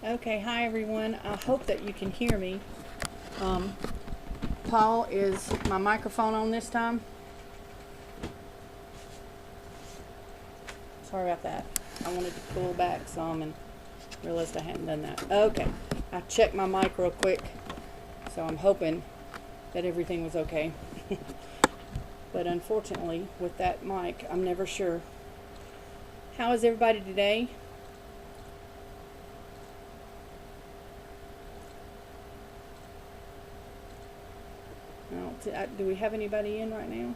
Okay, hi everyone. I hope that you can hear me. Paul, is my microphone on this time? Sorry about that. I wanted to pull back some and realized I hadn't done that. Okay, I checked my mic real quick, so I'm hoping that everything was okay. But unfortunately, with that mic, I'm never sure. How is everybody today? Do we have anybody in right now?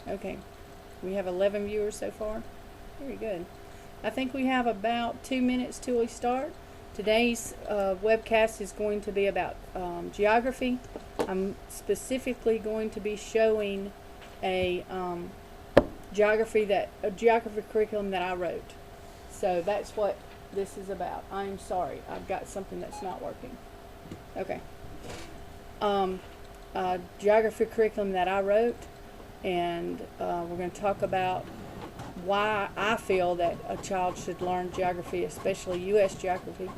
Okay, we have 11 viewers so far. Very good. I think we have about 2 minutes till we start. Today's webcast is going to be about geography. I'm specifically going to be showing a geography curriculum that I wrote. So that's what this is about. I'm sorry, I've got something that's not working. Okay. Geography curriculum that I wrote, and we're going to talk about why I feel that a child should learn geography, especially U.S. geography.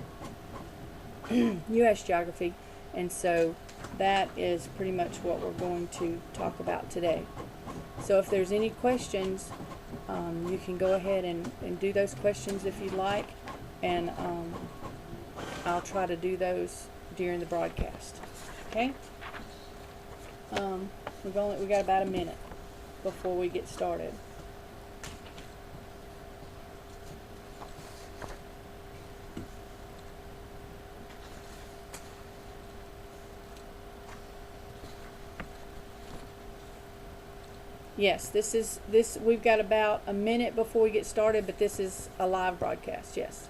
U.S. geography. And so that is pretty much what we're going to talk about today. So if there's any questions, you can go ahead and do those questions if you'd like, and I'll try to do those during the broadcast. Okay? We got about a minute before we get started. Yes, we've got about a minute before we get started, but this is a live broadcast. Yes.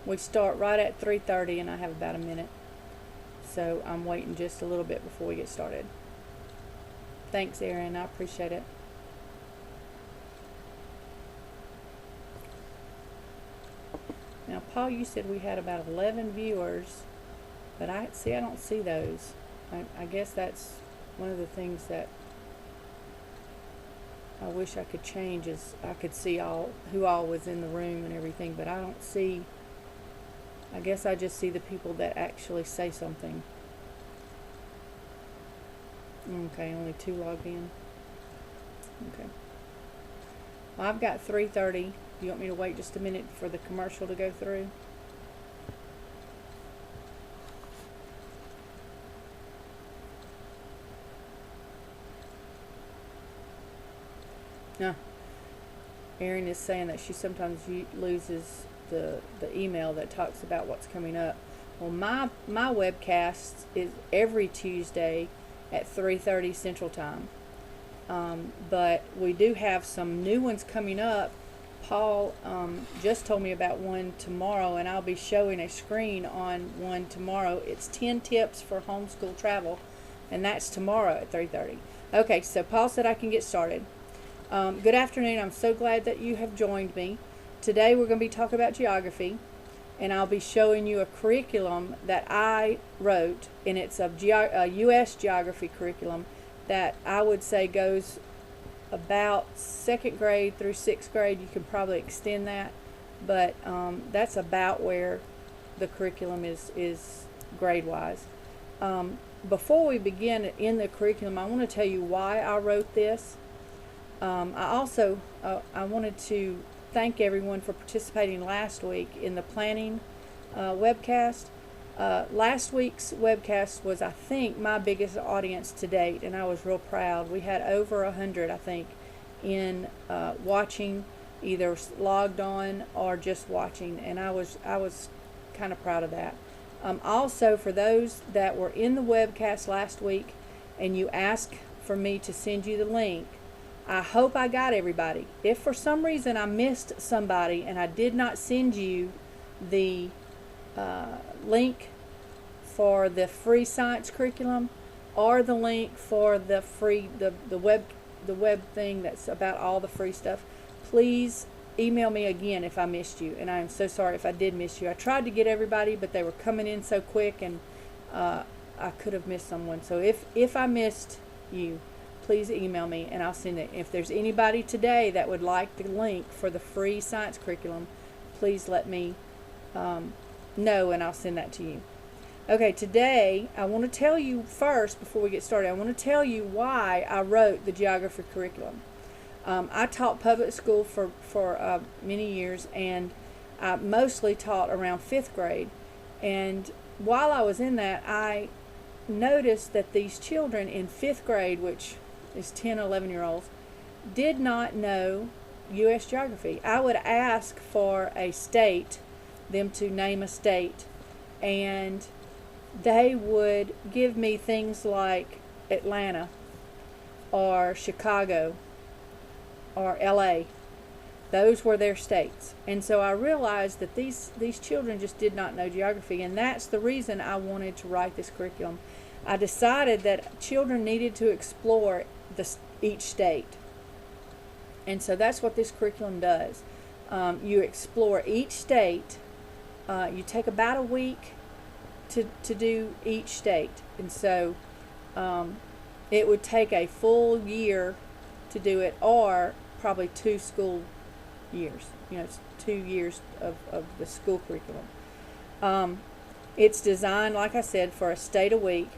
We start right at 3:30 and I have about a minute. So I'm waiting just a little bit before we get started. Thanks, Erin. I appreciate it. Now, Paul, you said we had about 11 viewers, but I don't see those. I guess that's one of the things that I wish I could change, is I could see who all was in the room and everything, but I don't see. I guess I just see the people that actually say something. Okay, only 2 logged in. Okay. Well, I've got 3:30. Do you want me to wait just a minute for the commercial to go through? No. Erin is saying that she sometimes loses the email that talks about what's coming up. Well, my webcast is every Tuesday at 3:30 Central Time. But we do have some new ones coming up. Paul just told me about one tomorrow, and I'll be showing a screen on one tomorrow. It's 10 tips for homeschool travel, and that's tomorrow at 3:30. Okay, so Paul said I can get started. Good afternoon. I'm so glad that you have joined me. Today we're going to be talking about geography, and I'll be showing you a curriculum that I wrote, and it's a U.S. geography curriculum that I would say goes about 2nd grade through 6th grade. You can probably extend that, but that's about where the curriculum is grade-wise. Before we begin in the curriculum, I want to tell you why I wrote this. I wanted to thank everyone for participating last week in the planning webcast. Last week's webcast was, I think, my biggest audience to date, and I was real proud. We had over 100, I think, in watching, either logged on or just watching, and I was kind of proud of that. Also, for those that were in the webcast last week and you asked for me to send you the link, I hope I got everybody. If for some reason I missed somebody and I did not send you the link for the free science curriculum or the link for the free the web thing that's about all the free stuff, please email me again if I missed you, and I am so sorry if I did miss you. I tried to get everybody, but they were coming in so quick, and I could have missed someone. So if I missed you, please email me and I'll send it. If there's anybody today that would like the link for the free science curriculum, please let me know and I'll send that to you. Okay, today I want to tell you first, before we get started, I want to tell you why I wrote the geography curriculum. I taught public school for many years, and I mostly taught around 5th grade. And while I was in that, I noticed that these children in 5th grade, which is 10, 11-year-olds, did not know U.S. geography. I would ask for a state, them to name a state, and they would give me things like Atlanta or Chicago or LA. Those were their states. And so I realized that these children just did not know geography, and that's the reason I wanted to write this curriculum. I decided that children needed to explore each state. And so that's what this curriculum does. You explore each state. You take about a week to do each state. And so it would take a full year to do it, or probably 2 school years. It's 2 years of the school curriculum. It's designed, like I said, for a state a week.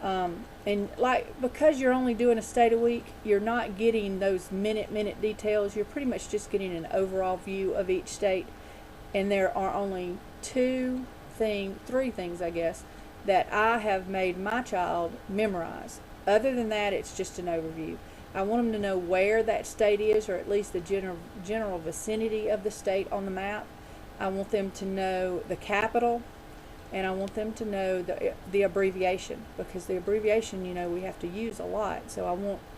And because you're only doing a state a week, you're not getting those minute details. You're pretty much just getting an overall view of each state. And there are only 3 things, I guess, that I have made my child memorize. Other than that, it's just an overview. I want them to know where that state is, or at least the general vicinity of the state on the map. I want them to know the capital, and I want them to know the abbreviation, because the abbreviation, we have to use a lot. So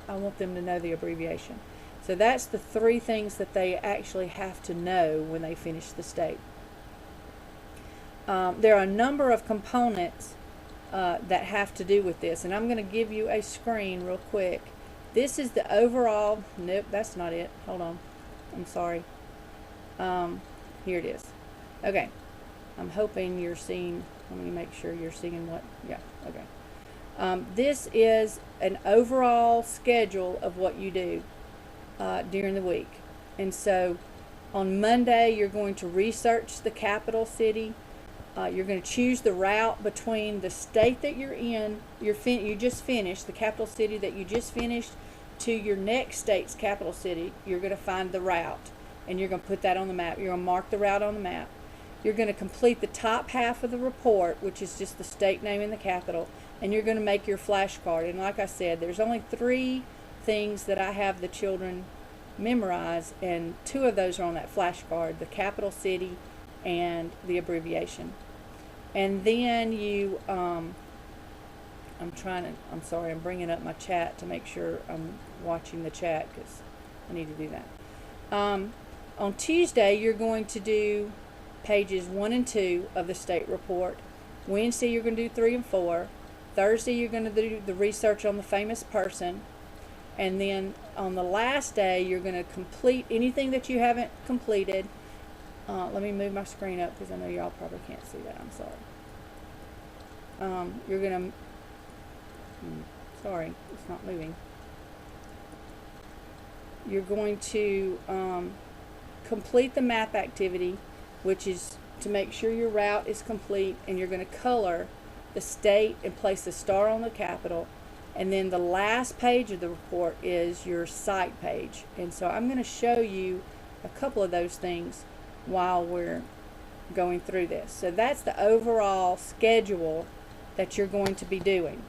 I want them to know the abbreviation. So that's the 3 things that they actually have to know when they finish the state. There are a number of components that have to do with this, and I'm going to give you a screen real quick. This is the overall. Nope, that's not it. Hold on. I'm sorry. Here it is. Okay. I'm hoping you're seeing. Let me make sure you're seeing what. Yeah. Okay. This is an overall schedule of what you do during the week. And so on Monday, you're going to research the capital city. You're going to choose the route between the state that you're in, you just finished, the capital city that you just finished, to your next state's capital city. You're going to find the route, and you're going to put that on the map. You're going to mark the route on the map. You're going to complete the top half of the report, which is just the state name and the capital, and you're going to make your flashcard. And like I said, there's only 3 things that I have the children memorize, and 2 of those are on that flashcard, the capital city and the abbreviation. And then you, I'm sorry, I'm bringing up my chat to make sure I'm watching the chat, because I need to do that. On Tuesday, you're going to do pages 1 and 2 of the state report. Wednesday, you're going to do 3 and 4. Thursday, you're going to do the research on the famous person. And then on the last day, you're going to complete anything that you haven't completed. Let me move my screen up, because I know y'all probably can't see that. I'm sorry. You're going to, sorry, it's not moving. You're going to complete the map activity, which is to make sure your route is complete, and you're going to color the state and place the star on the capital. And then the last page of the report is your site page. And so I'm going to show you a couple of those things while we're going through this. So that's the overall schedule that you're going to be doing.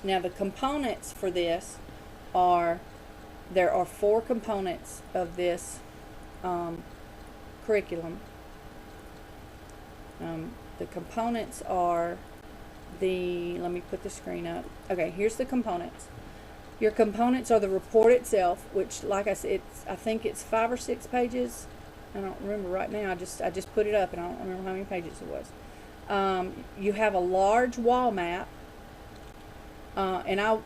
Now the components for this are, there are 4 components of this curriculum. the components are let me put the screen up. Okay, here's the components. Your components are the report itself, which, like I said, I think it's 5 or 6 pages. I don't remember right now. I just put it up, and I don't remember how many pages it was. You have a large wall map, and I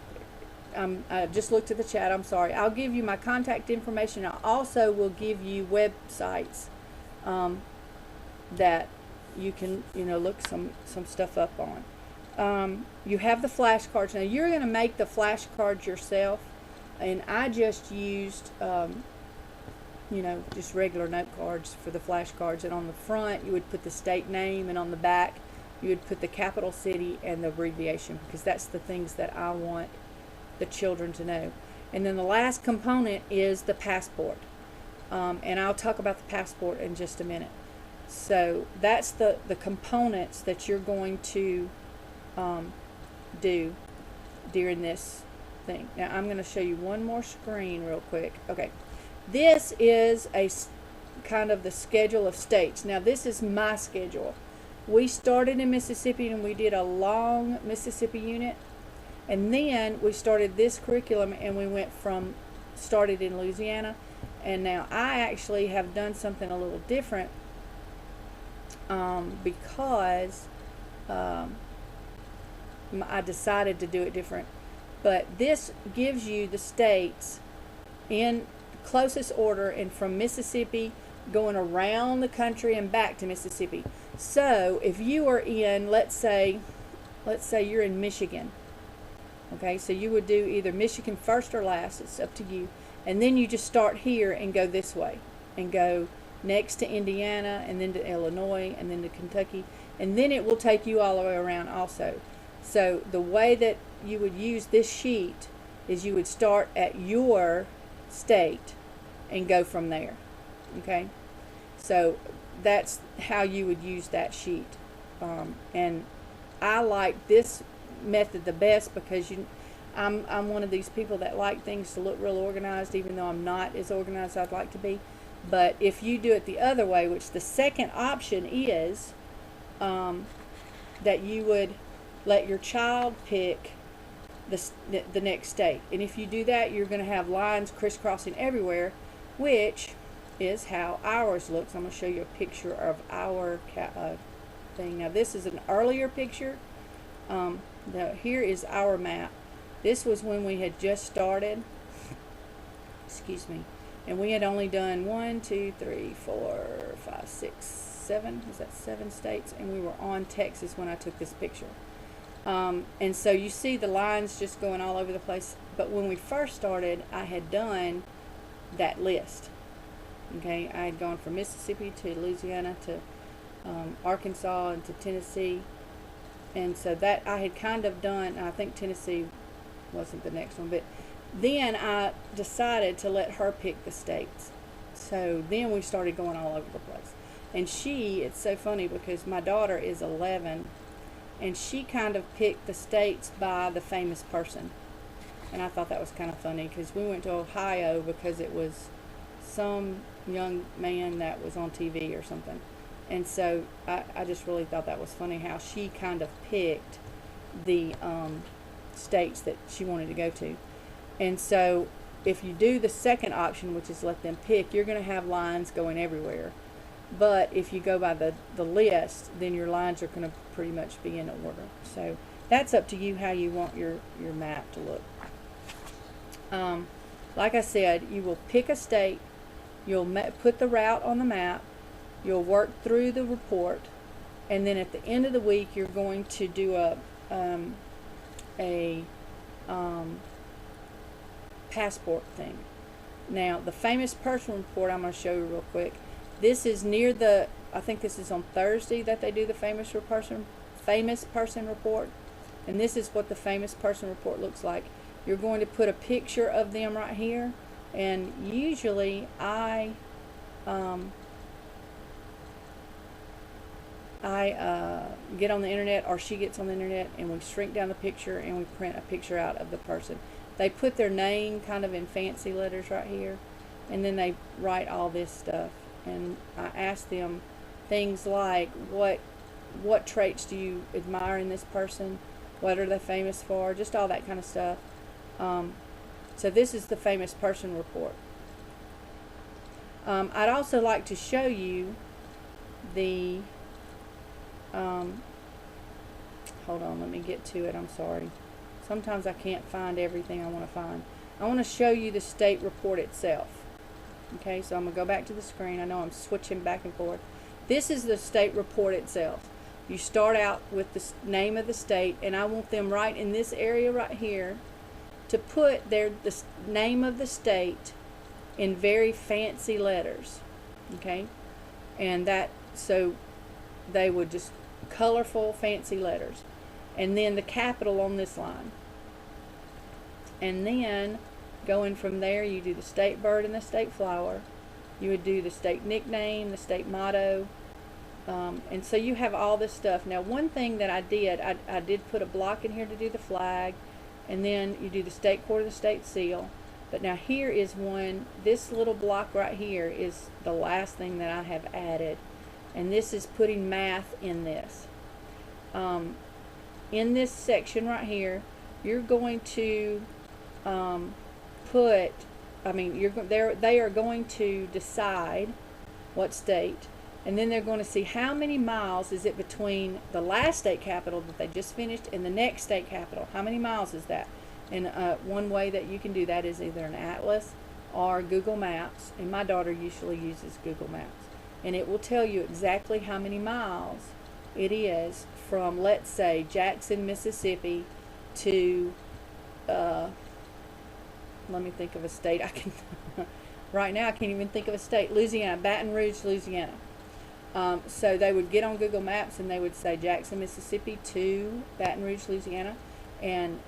just looked at the chat. I'm sorry. I'll give you my contact information. I also will give you websites that you can look some stuff up on. You have the flashcards. Now you're going to make the flashcards yourself, and I just used just regular note cards for the flashcards. And on the front you would put the state name, and on the back you would put the capital city and the abbreviation, because that's the things that I want the children to know. And then the last component is the passport, and I'll talk about the passport in just a minute. So that's the components that you're going to do during this thing. Now I'm going to show you one more screen real quick. Okay, this is a kind of the schedule of states. Now this is my schedule. We started in Mississippi, and we did a long Mississippi unit, and then we started this curriculum, and we started in Louisiana. And now I actually have done something a little different, because I decided to do it different. But this gives you the states in closest order, and from Mississippi going around the country and back to Mississippi. So if you are in, let's say you're in Michigan, okay, so you would do either Michigan first or last, it's up to you, and then you just start here and go this way and go next to Indiana, and then to Illinois, and then to Kentucky, and then it will take you all the way around also. So the way that you would use this sheet is you would start at your state and go from there. Okay, so that's how you would use that sheet, and I like this method the best, because I'm one of these people that like things to look real organized, even though I'm not as organized as I'd like to be. But if you do it the other way, which the second option is that you would let your child pick the next state, and if you do that, you're going to have lines crisscrossing everywhere, which is how ours looks. I'm going to show you a picture of our thing. Now this is an earlier picture. Here is our map. This was when we had just started. Excuse me. And we had only done 1, 2, 3, 4, 5, 6, 7. Is that 7 states? And we were on Texas when I took this picture. And so you see the lines just going all over the place. But when we first started, I had done that list. Okay, I had gone from Mississippi to Louisiana to Arkansas and to Tennessee. And so that I had kind of done. I think Tennessee wasn't the next one, but then I decided to let her pick the states. So then we started going all over the place. And it's so funny, because my daughter is 11, and she kind of picked the states by the famous person. And I thought that was kind of funny, because we went to Ohio because it was some young man that was on TV or something. And so I just really thought that was funny, how she kind of picked the states that she wanted to go to. And so if you do the second option, which is let them pick, you're going to have lines going everywhere. But if you go by the list, then your lines are going to pretty much be in order. So that's up to you how you want your map to look. Like I said, you will pick a state, you'll put the route on the map, you'll work through the report, and then at the end of the week you're going to do a passport thing. Now the famous person report I'm going to show you real quick. This is near I think this is on Thursday that they do the famous person report, and this is what the famous person report looks like. You're going to put a picture of them right here, and usually I get on the internet, or she gets on the internet, and we shrink down the picture and we print a picture out of the person. They put their name kind of in fancy letters right here, and then they write all this stuff. And I ask them things like, what what traits do you admire in this person? What are they famous for? Just all that kind of stuff. So this is the famous person report. I'd also like to show you the, hold on, let me get to it, I'm sorry. Sometimes I can't find everything I want to find. I want to show you the state report itself. Okay, so I'm going to go back to the screen. I know I'm switching back and forth. This is the state report itself. You start out with the name of the state, and I want them right in this area right here to put the name of the state in very fancy letters. Okay, and that, so they would just colorful fancy letters, and then the capital on this line, and then going from there you do the state bird and the state flower. You would do the state nickname, the state motto, and so you have all this stuff. Now one thing that I did put a block in here to do the flag, and then you do the state quarter, the state seal. But now here is one, this little block right here is the last thing that I have added, and this is putting math in this. In this section right here, you're going to they are going to decide what state, and then they're going to see how many miles is it between the last state capital that they just finished and the next state capital. How many miles is that? And one way that you can do that is either an atlas or Google Maps, and my daughter usually uses Google Maps, and it will tell you exactly how many miles it is from, let's say, Jackson, Mississippi to let me think of a state. I can right now I can't even think of a state. Louisiana, Baton Rouge, Louisiana. So they would get on Google Maps and they would say Jackson, Mississippi to Baton Rouge, Louisiana, and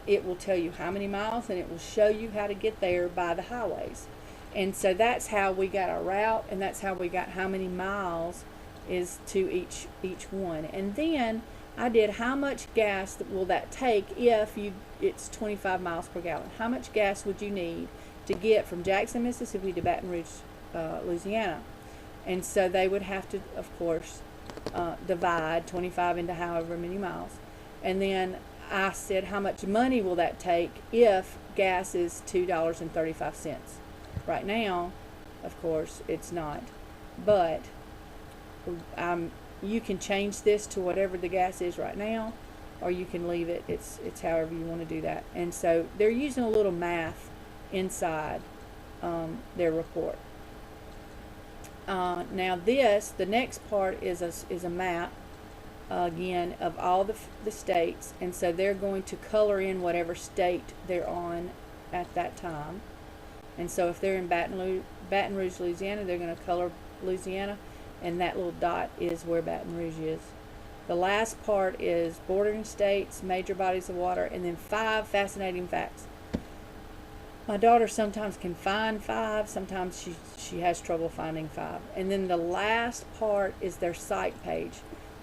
it will tell you how many miles, and it will show you how to get there by the highways. And so that's how we got our route, and that's how we got how many miles is to each one. And then I did how much gas will that take if it's 25 miles per gallon. How much gas would you need to get from Jackson, Mississippi to Baton Rouge, Louisiana? And so they would have to, of course, divide 25 into however many miles. And then I said, how much money will that take if gas is $2.35? Right now, of course, it's not. But you can change this to whatever the gas is right now, or you can leave it. It's however you want to do that. And so they're using a little math inside their report. Now the next part is a map, again, of all the states, and so they're going to color in whatever state they're on at that time. And so if they're in Baton Rouge, Louisiana, they're going to color Louisiana, and that little dot is where Baton Rouge is. The last part is bordering states, major bodies of water, and then 5 fascinating facts. My daughter sometimes can find 5, sometimes she has trouble finding 5. And then the last part is their site page.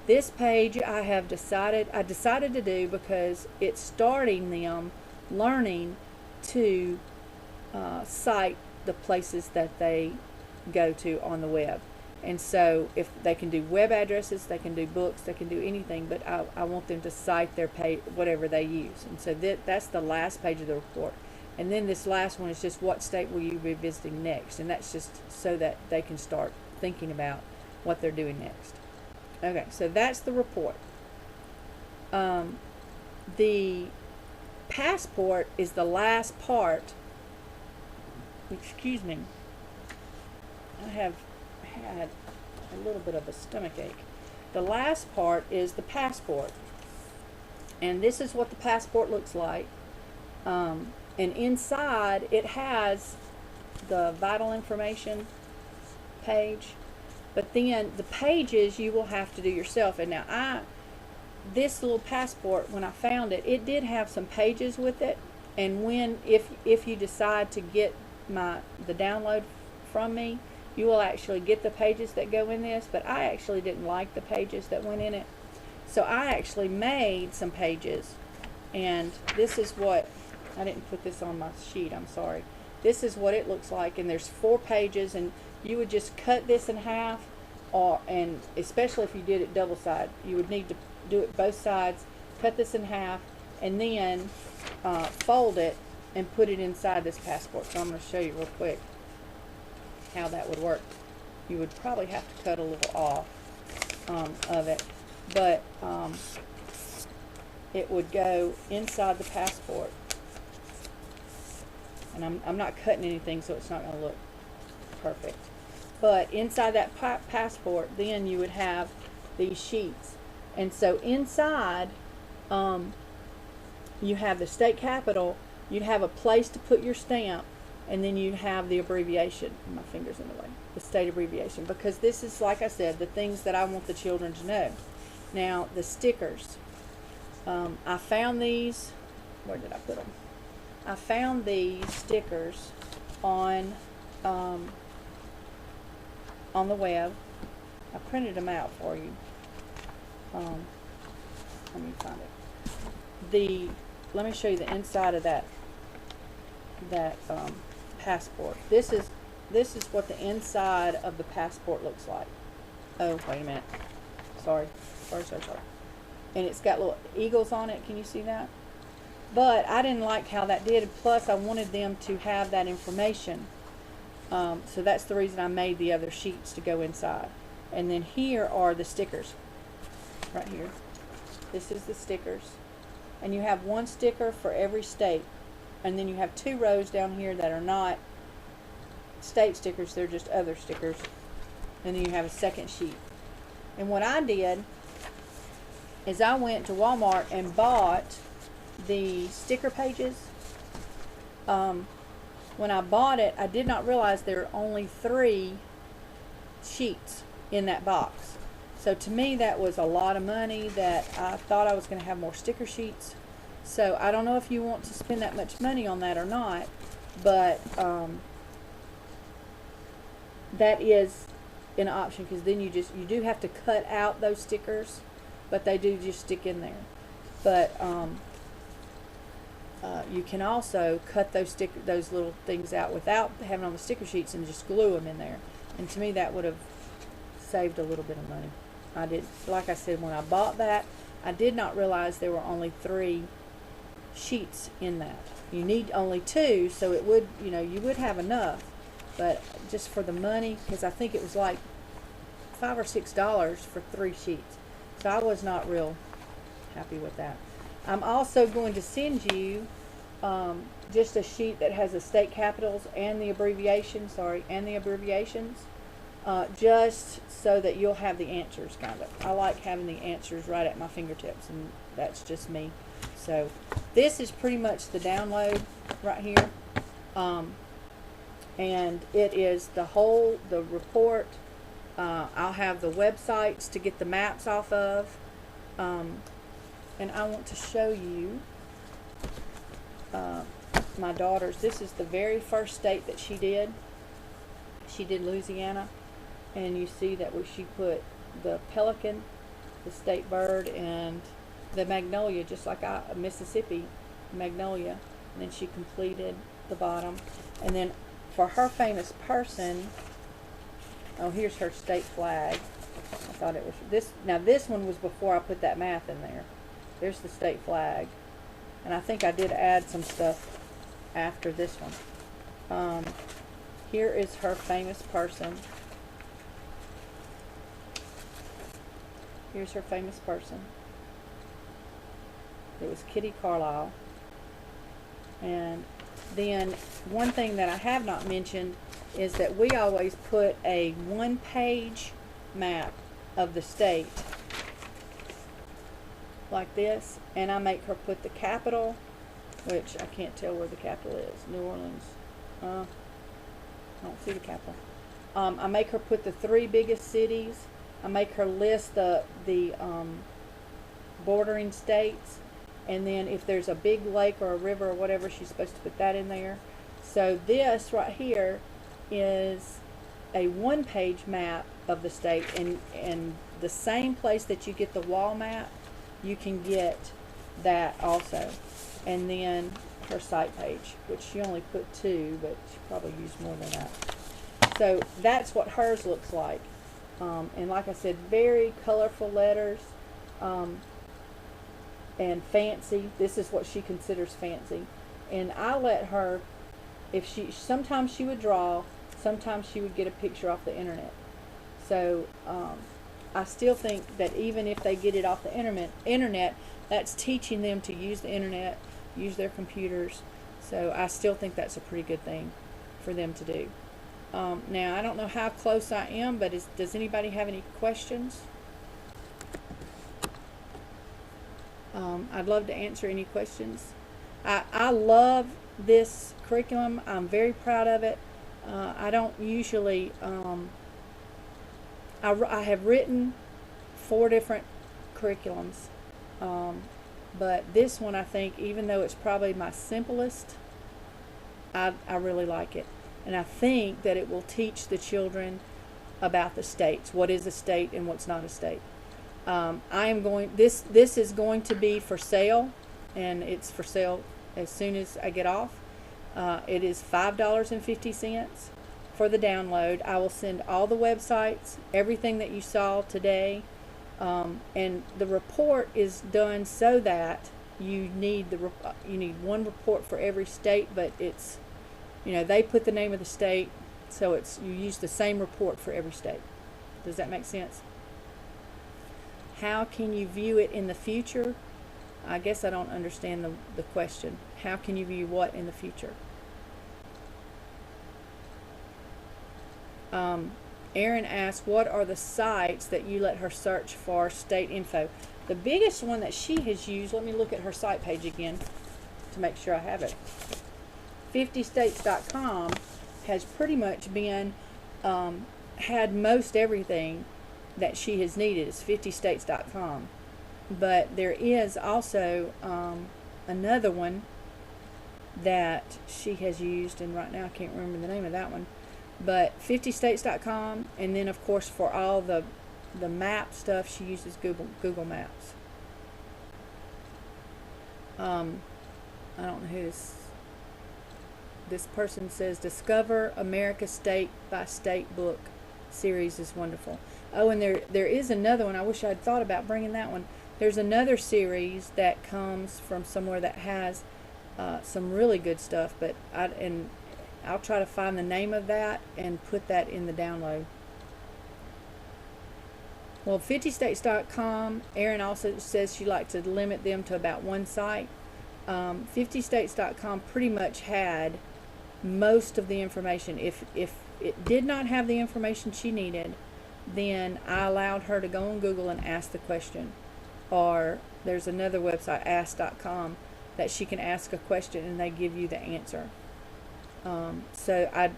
This page I decided to do because it's starting them learning to cite the places that they go to on the web. And so if they can do web addresses, they can do books, they can do anything, but I want them to cite their page, whatever they use. And so that's the last page of the report. And then this last one is just what state will you be visiting next, and that's just so that they can start thinking about what they're doing next. Okay, so that's the report. The passport is the last part. Excuse me. I have had a little bit of a stomach ache. The last part is the passport, and this is what the passport looks like. And inside it has the vital information page, but then the pages you will have to do yourself. And now this little passport, when I found it, it did have some pages with it, and if you decide to get the download from me, you will actually get the pages that go in this. But I actually didn't like the pages that went in it, so I actually made some pages, and this is what I didn't put this on my sheet, I'm sorry. This is what it looks like, and there's 4 pages, and you would just cut this in half and especially if you did it double side, you would need to do it both sides, cut this in half, and then fold it and put it inside this passport. So I'm going to show you real quick how that would work. You would probably have to cut a little off of it, but it would go inside the passport. And I'm not cutting anything, so it's not going to look perfect. But inside that passport, then you would have these sheets. And so inside, you have the state capital, you'd have a place to put your stamp, and then you'd have the abbreviation. My finger's in the way. The state abbreviation. Because this is, like I said, the things that I want the children to know. Now, the stickers. I found these. Where did I put them? I found these stickers on the web. I printed them out for you. Let me find it. Let me show you the inside of that passport. This is what the inside of the passport looks like. Oh, wait a minute. Sorry. And it's got little eagles on it. Can you see that? But I didn't like how that did. Plus, I wanted them to have that information. So that's the reason I made the other sheets to go inside. And then here are the stickers. Right here. This is the stickers. And you have one sticker for every state. And then you have 2 rows down here that are not state stickers. They're just other stickers. And then you have a second sheet. And what I did is I went to Walmart and bought the sticker pages. When I bought it, I did not realize there are only 3 sheets in that box. So to me, that was a lot of money that I thought I was going to have more sticker sheets. So I don't know if you want to spend that much money on that or not, but that is an option, because then you do have to cut out those stickers, but they do just stick in there. But you can also cut those little things out without having on the sticker sheets and just glue them in there. And to me, that would have saved a little bit of money. Like I said, when I bought that, I did not realize there were only 3 sheets in that. You need only 2, so it would, you would have enough. But just for the money, because I think it was like $5 or $6 for 3 sheets. So I was not real happy with that. I'm also going to send you just a sheet that has the state capitals and the abbreviations, just so that you'll have the answers, kind of. I like having the answers right at my fingertips, and that's just me. So this is pretty much the download right here. And it is the report. I'll have the websites to get the maps off of. And I want to show you my daughter's. This is the very first state that she did. She did Louisiana. And you see that she put the pelican, the state bird, and the magnolia, just like Mississippi magnolia. And then she completed the bottom. And then for her famous person, oh, here's her state flag. I thought it was this. Now this one was before I put that math in there. There's the state flag. And I think I did add some stuff after this one. Here is her famous person. Here's her famous person. It was Kitty Carlisle. And then one thing that I have not mentioned is that we always put a 1-page map of the state like this, and I make her put the capital, which I can't tell where the capital is. New Orleans. I don't see the capital. I make her put the 3 biggest cities. I make her list the bordering states, and then if there's a big lake or a river or whatever, she's supposed to put that in there. So this right here is a 1-page map of the state, and the same place that you get the wall map, you can get that also. And then her site page, which she only put 2, but she probably used more than that. So that's what hers looks like. And like I said, very colorful letters, and fancy. This is what she considers fancy. And I let her, if she, sometimes she would draw, sometimes she would get a picture off the internet. So I still think that even if they get it off the internet, that's teaching them to use the internet, use their computers. So I still think that's a pretty good thing for them to do. Now, I don't know how close I am, but does anybody have any questions? I'd love to answer any questions. I love this curriculum. I'm very proud of it. I don't usually, I have written 4 different curriculums, but this one, I think, even though it's probably my simplest, I really like it. And I think that it will teach the children about the states, what is a state and what's not a state. This is going to be for sale, and it's for sale as soon as I get off. It is $5.50 for the download. I will send all the websites, everything that you saw today, and the report is done so that you need one report for every state, but it's, they put the name of the state, so you use the same report for every state. Does that make sense? How can you view it in the future? I guess I don't understand the question. How can you view what in the future? Erin asked, what are the sites that you let her search for state info? The biggest one that she has used, let me look at her site page again to make sure I have it. 50states.com has pretty much been, had most everything that she has needed. Is 50states.com. But there is also another one that she has used, and right now I can't remember the name of that one. But 50states.com, and then of course for all the map stuff she uses Google Maps. I don't know who this person says. Discover America State by State book series is wonderful. Oh, and there is another one. I wish I'd thought about bringing that one. There's another series that comes from somewhere that has some really good stuff, but I'll try to find the name of that and put that in the download. Well, 50states.com, Erin also says she'd like to limit them to about one site. 50states.com pretty much had most of the information. If it did not have the information she needed, then I allowed her to go on Google and ask the question. Or there's another website, ask.com, that she can ask a question and they give you the answer. So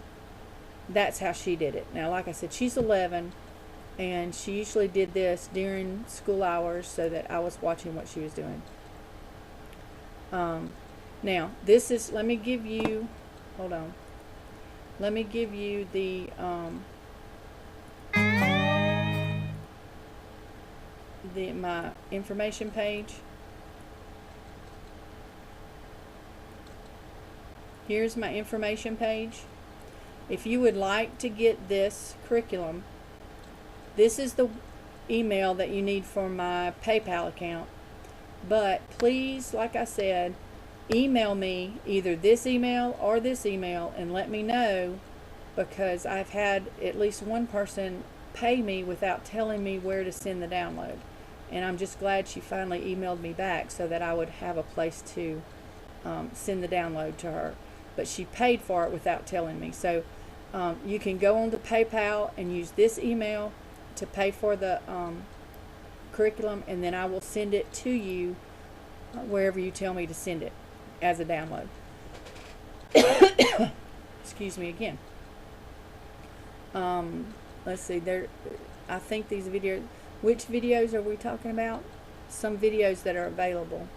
that's how she did it. Now, like I said, she's 11, and she usually did this during school hours so that I was watching what she was doing. Now, this is, let me give you, hold on. Let me give you the, my information page. Here's my information page. If you would like to get this curriculum, this is the email that you need for my PayPal account. But please, like I said, email me either this email or this email and let me know, because I've had at least one person pay me without telling me where to send the download. And I'm just glad she finally emailed me back so that I would have a place to send the download to her. But she paid for it without telling me. So you can go on to PayPal and use this email to pay for the curriculum, and then I will send it to you wherever you tell me to send it as a download. Excuse me again. Let's see, I think these videos, which videos are we talking about? Some videos that are available.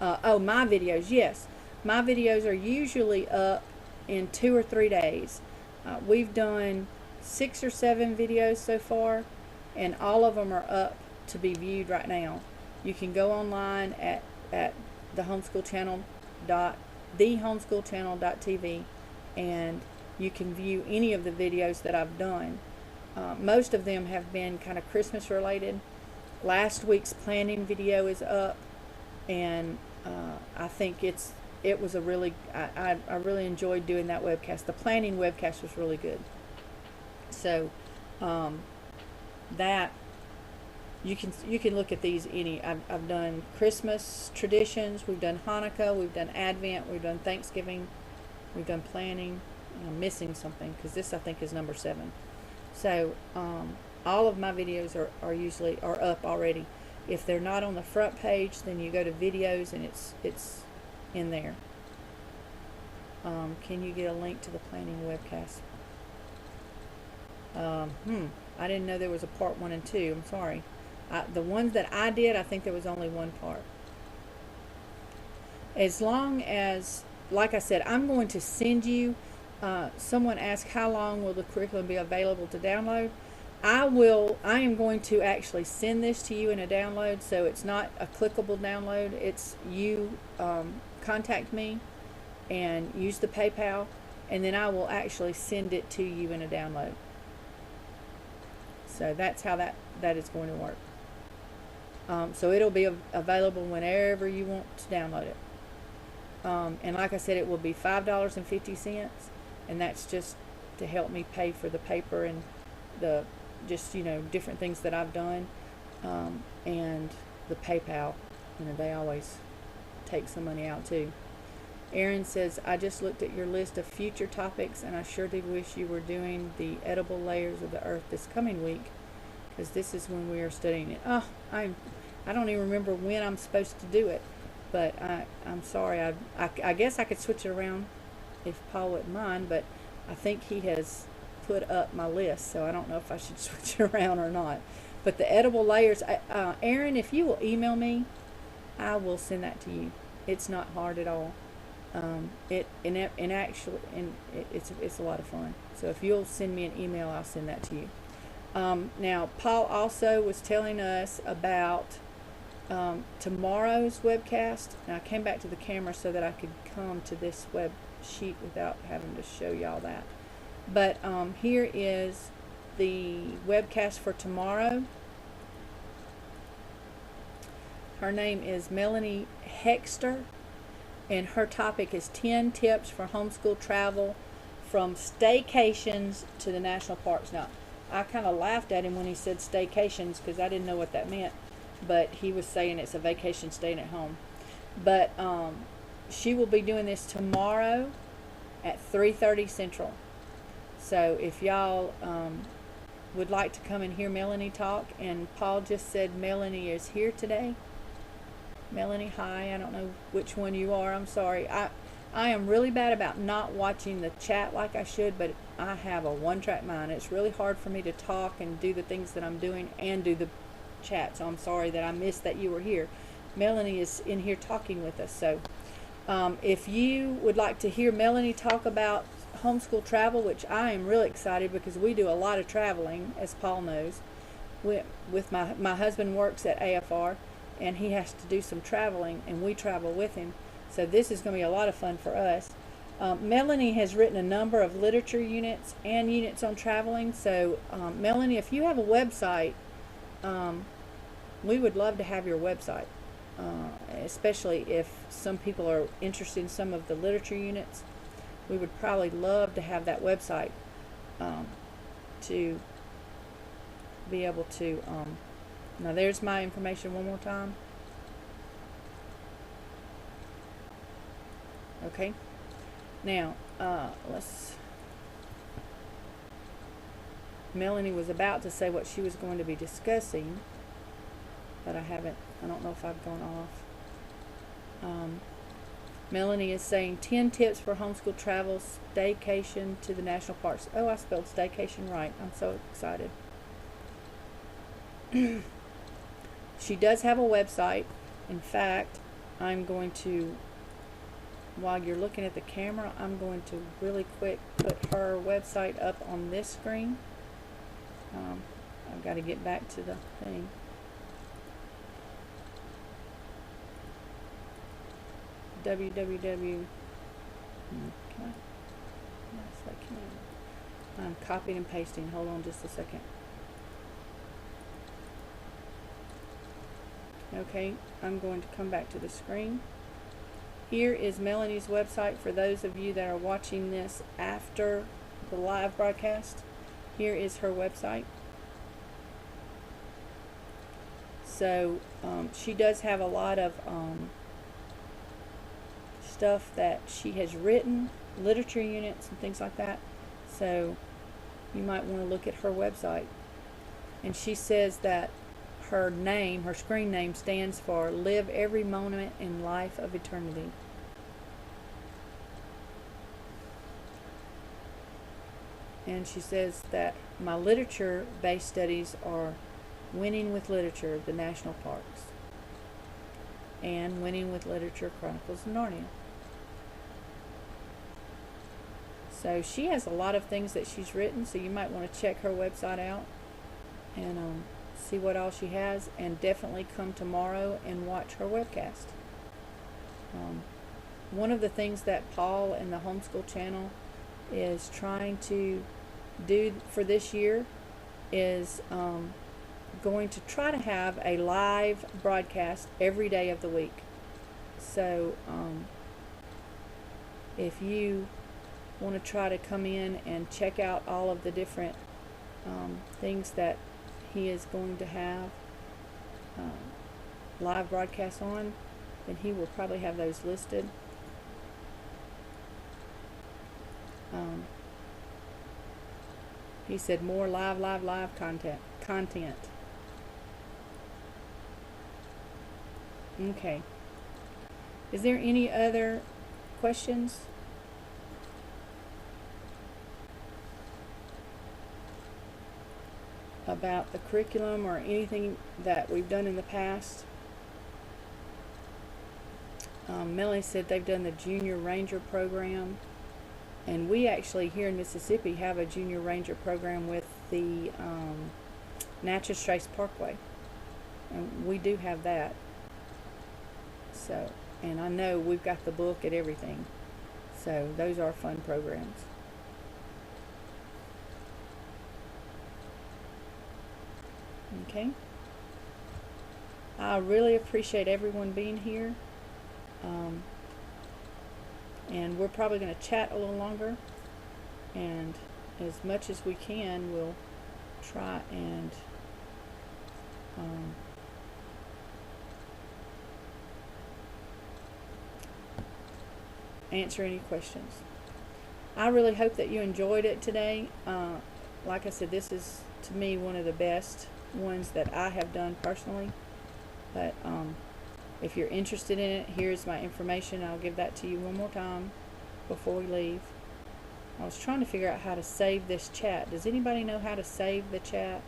Oh, my videos, yes. My videos are usually up in 2 or 3 days. We've done 6 or 7 videos so far, and all of them are up to be viewed right now. You can go online at thehomeschoolchannel.tv, and you can view any of the videos that I've done. most of them have been kind of Christmas related. Last week's planning video is up, and I think it was a really I really enjoyed doing that webcast. The planning webcast was really good. So that you can look at these I've done Christmas traditions, we've done Hanukkah, we've done Advent, we've done Thanksgiving, we've done planning. I'm missing something because this I think is number 7. So all of my videos are usually up already. If they're not on the front page, then you go to videos and it's in there. Can you get a link to the planning webcast? I didn't know there was a part 1 and 2. I'm sorry. The ones that I did, I think there was only one part. As long as, like I said, I'm going to send you, someone asked how long will the curriculum be available to download. I am going to actually send this to you in a download, so it's not a clickable download. It's you contact me and use the PayPal, and then I will actually send it to you in a download. So that's how that is going to work. So it'll be available whenever you want to download it. And like I said, it will be $5.50, and that's just to help me pay for the paper and the different things that I've done, and the PayPal. They always take some money out too. Erin says, I just looked at your list of future topics, and I sure did wish you were doing the edible layers of the earth this coming week, because this is when we are studying it. Oh, I don't even remember when I'm supposed to do it, but I'm sorry. I guess I could switch it around if Paul wouldn't mind, but I think he has put up my list, so I don't know if I should switch it around or not. But the edible layers, Erin, if you will email me, I will send that to you. It's not hard at all. It's a lot of fun. So if you'll send me an email, I'll send that to you. Now, Paul also was telling us about tomorrow's webcast. Now, I came back to the camera so that I could come to this web sheet without having to show y'all that. But here is the webcast for tomorrow. Her name is Melanie Hexter, and her topic is 10 tips for homeschool travel from staycations to the national parks. Now, I kind of laughed at him when he said staycations because I didn't know what that meant, but he was saying it's a vacation staying at home. But she will be doing this tomorrow at 3:30 Central. So if y'all would like to come and hear Melanie talk, and Paul just said Melanie is here today. Melanie, hi. I don't know which one you are. I'm sorry. I am really bad about not watching the chat like I should, but I have a one-track mind. It's really hard for me to talk and do the things that I'm doing and do the chat, so I'm sorry that I missed that you were here. Melanie is in here talking with us, so if you would like to hear Melanie talk about homeschool travel, which I am really excited because we do a lot of traveling, as Paul knows. With my husband works at AFR, and he has to do some traveling, and we travel with him. So this is going to be a lot of fun for us. Melanie has written a number of literature units and units on traveling. So Melanie, if you have a website, we would love to have your website, especially if some people are interested in some of the literature units. We would probably love to have that website to be able to, now there's my information one more time. Okay, now Melanie was about to say what she was going to be discussing, but I don't know if I've gone off. Melanie is saying 10 tips for homeschool travel, staycation to the national parks. Oh, I spelled staycation right. I'm so excited. She does have a website. In fact, I'm going to, while you're looking at the camera, I'm going to really quick put her website up on this screen. I've got to get back to the thing. www. I'm copying and pasting. Hold on just a second. Okay, I'm going to come back to the screen. Here is Melanie's website for those of you that are watching this after the live broadcast. Here is her website. So she does have a lot of stuff that she has written, literature units and things like that. So you might want to look at her website. And she says that her name, her screen name, stands for Live Every Moment in Life of Eternity. And she says that my literature-based studies are Winning with Literature, The National Parks, and Winning with Literature, Chronicles of Narnia. So she has a lot of things that she's written, so you might want to check her website out and see what all she has, and definitely come tomorrow and watch her webcast. One of the things that Paul and the Homeschool Channel is trying to do for this year is going to try to have a live broadcast every day of the week. So if you want to try to come in and check out all of the different things that he is going to have live broadcasts on, then he will probably have those listed. He said more live content. Okay. Is there any other questions? About the curriculum or anything that we've done in the past? Melanie said they've done the Junior Ranger program, and we actually here in Mississippi have a Junior Ranger program with the Natchez Trace Parkway, and we do have that. So, and I know we've got the book and everything, so those are fun programs. Okay. I really appreciate everyone being here. And we're probably going to chat a little longer. And as much as we can, we'll try and answer any questions. I really hope that you enjoyed it today. Like I said, this is to me one of the best ones that I have done personally, but if you're interested in it, here's my information. I'll give that to you one more time before we leave. I was trying to figure out how to save this chat. Does anybody know how to save the chat?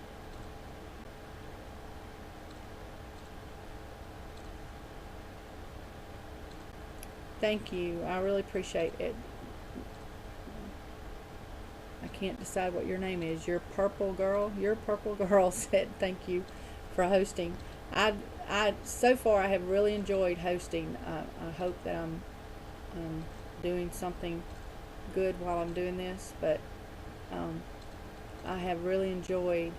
Thank you. I really appreciate it. I can't decide what your name is. Your purple girl said thank you for hosting. So far I have really enjoyed hosting. I hope that I'm doing something good while I'm doing this, but I have really enjoyed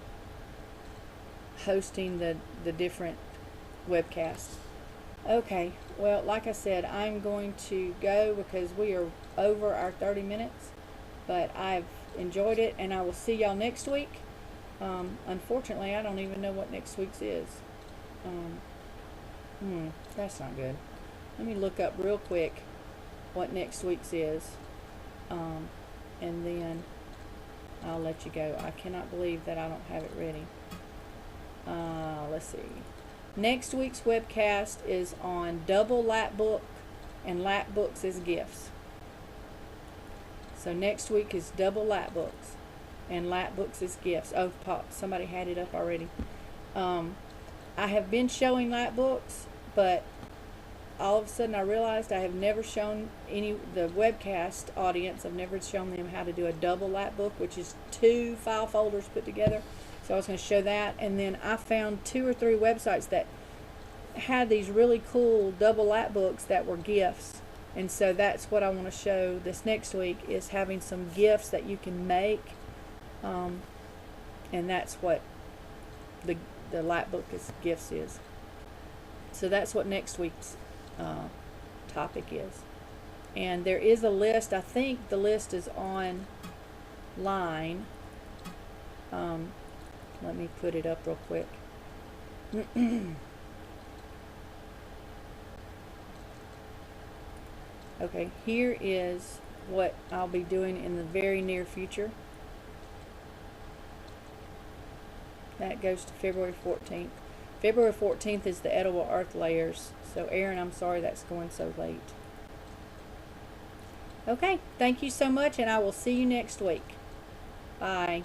hosting the different webcasts. Okay, well, like I said, I'm going to go because we are over our 30 minutes, but I've enjoyed it, and I will see y'all next week. Unfortunately, I don't even know what next week's is. That's not good. Let me look up real quick what next week's is, and then I'll let you go. I cannot believe that I don't have it ready. Let's see. Next week's webcast is on double lap book and lap books as gifts. So next week is double lap books and lap books as gifts. Oh, somebody had it up already. I have been showing lap books, but all of a sudden I realized I have never shown the webcast audience, I've never shown them how to do a double lap book, which is 2 file folders put together. So I was going to show that, and then I found 2 or 3 websites that had these really cool double lap books that were gifts. And so that's what I want to show this next week, is having some gifts that you can make And that's what the light book gifts is. So that's what next week's topic is. And there is a list. I think the list is online. Let me put it up real quick. Okay, here is what I'll be doing in the very near future. That goes to February 14th. February 14th is the edible earth layers. So Erin, I'm sorry that's going so late. Okay, thank you so much, and I will see you next week. Bye.